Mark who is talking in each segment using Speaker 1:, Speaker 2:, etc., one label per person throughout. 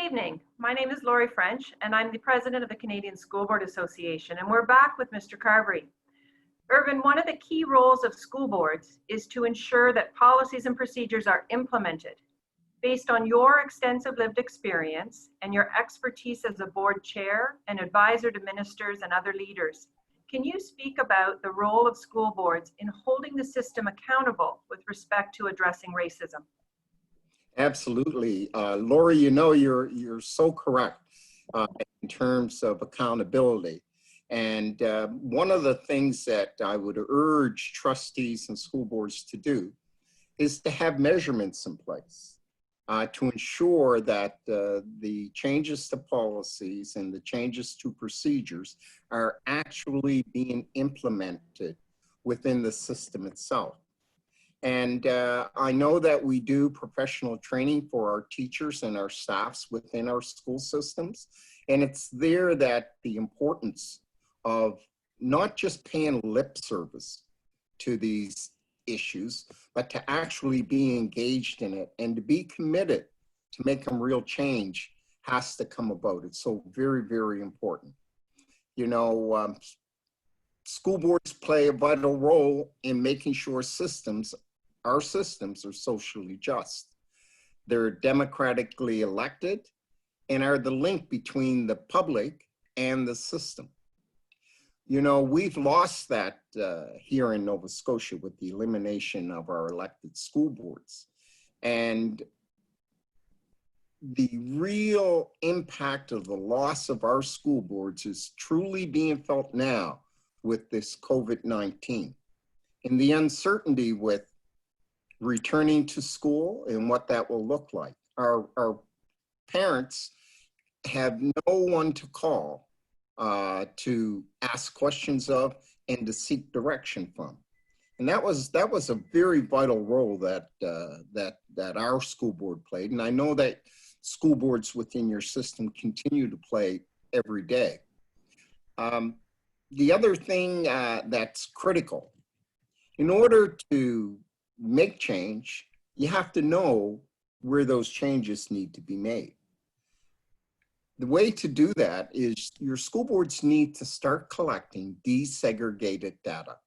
Speaker 1: evening. My name is Laurie French, and I'm the president of the Canadian School Board Association, and we're back with Mr. Carvery. Irvine, one of the key roles of school boards is to ensure that policies and procedures are implemented. Based on your extensive lived experience and your expertise as a board chair and advisor to ministers and other leaders, can you speak about the role of school boards in holding the system accountable with respect to addressing racism?
Speaker 2: Absolutely. Laurie, you know, you're so correct in terms of accountability. And one of the things that I would urge trustees and school boards to do is to have measurements in place to ensure that the changes to policies and the changes to procedures are actually being implemented within the system itself. And I know that we do professional training for our teachers and our staffs within our school systems. And it's there that the importance of not just paying lip service to these issues, but to actually be engaged in it and to be committed to making real change has to come about. It's so very, very important. You know, school boards play a vital role in making sure our systems are socially just. They're democratically elected and are the link between the public and the system. You know, we've lost that here in Nova Scotia with the elimination of our elected school boards. And the real impact of the loss of our school boards is truly being felt now with this COVID-19 and the uncertainty with returning to school and what that will look like. Our parents have no one to call to ask questions of and to seek direction from. And that was a very vital role that our school board played. And I know that school boards within your system continue to play every day. The other thing that's critical, in order to make change, you have to know where those changes need to be made. The way to do that is your school boards need to start collecting desegregated data.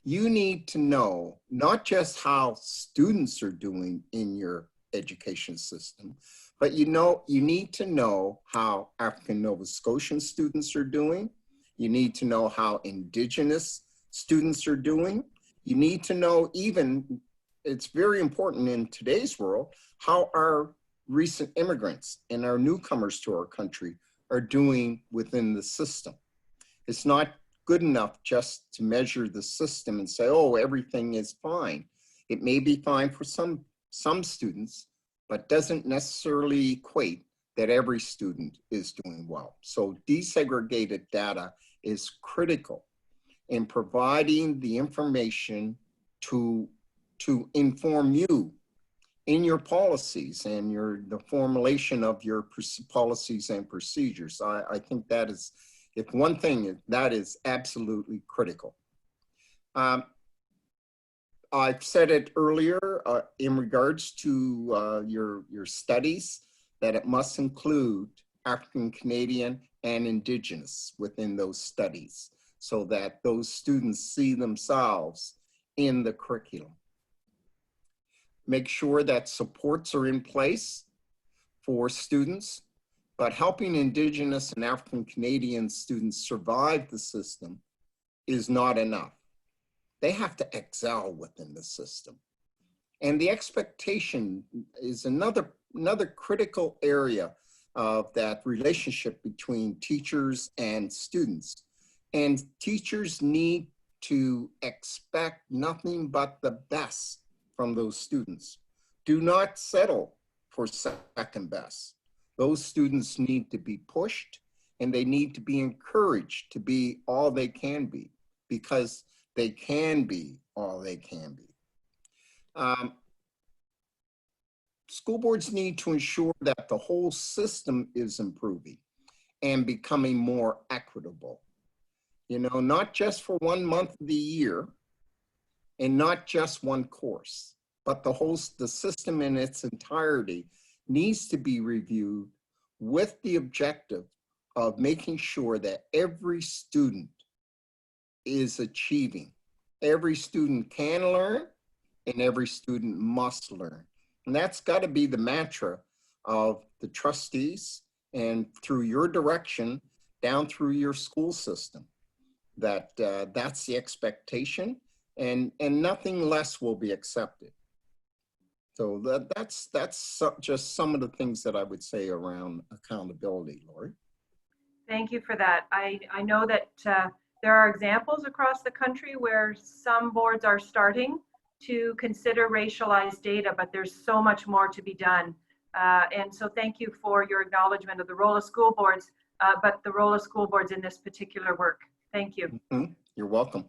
Speaker 2: You need to know not just how students are doing in your education system, but you need to know how African Nova Scotian students are doing. You need to know how Indigenous students are doing. You need to know even, it's very important in today's world, how our recent immigrants and our newcomers to our country are doing within the system. It's not good enough just to measure the system and say, oh, everything is fine. It may be fine for some students, but doesn't necessarily equate that every student is doing well. So desegregated data is critical in providing the information to inform you in your policies and the formulation of your policies and procedures. I think that is, if one thing, that is absolutely critical. I've said it earlier in regards to your studies, that it must include African Canadian and Indigenous within those studies, so that those students see themselves in the curriculum. Make sure that supports are in place for students, but helping Indigenous and African Canadian students survive the system is not enough. They have to excel within the system. And the expectation is another critical area of that relationship between teachers and students. And teachers need to expect nothing but the best from those students. Do not settle for second best. Those students need to be pushed and they need to be encouraged to be all they can be, because they can be all they can be. School boards need to ensure that the whole system is improving and becoming more equitable. You know, not just for 1 month of the year and not just one course, but the system in its entirety needs to be reviewed with the objective of making sure that every student is achieving. Every student can learn and every student must learn. And that's got to be the mantra of the trustees and through your direction down through your school system, that that's the expectation, and nothing less will be accepted. So that's just some of the things that I would say around accountability, Laurie.
Speaker 1: Thank you for that. I know that there are examples across the country where some boards are starting to consider racialized data, but there's so much more to be done. And so thank you for your acknowledgement of the role of school boards, but the role of school boards in this particular work. Thank you.
Speaker 2: You're welcome.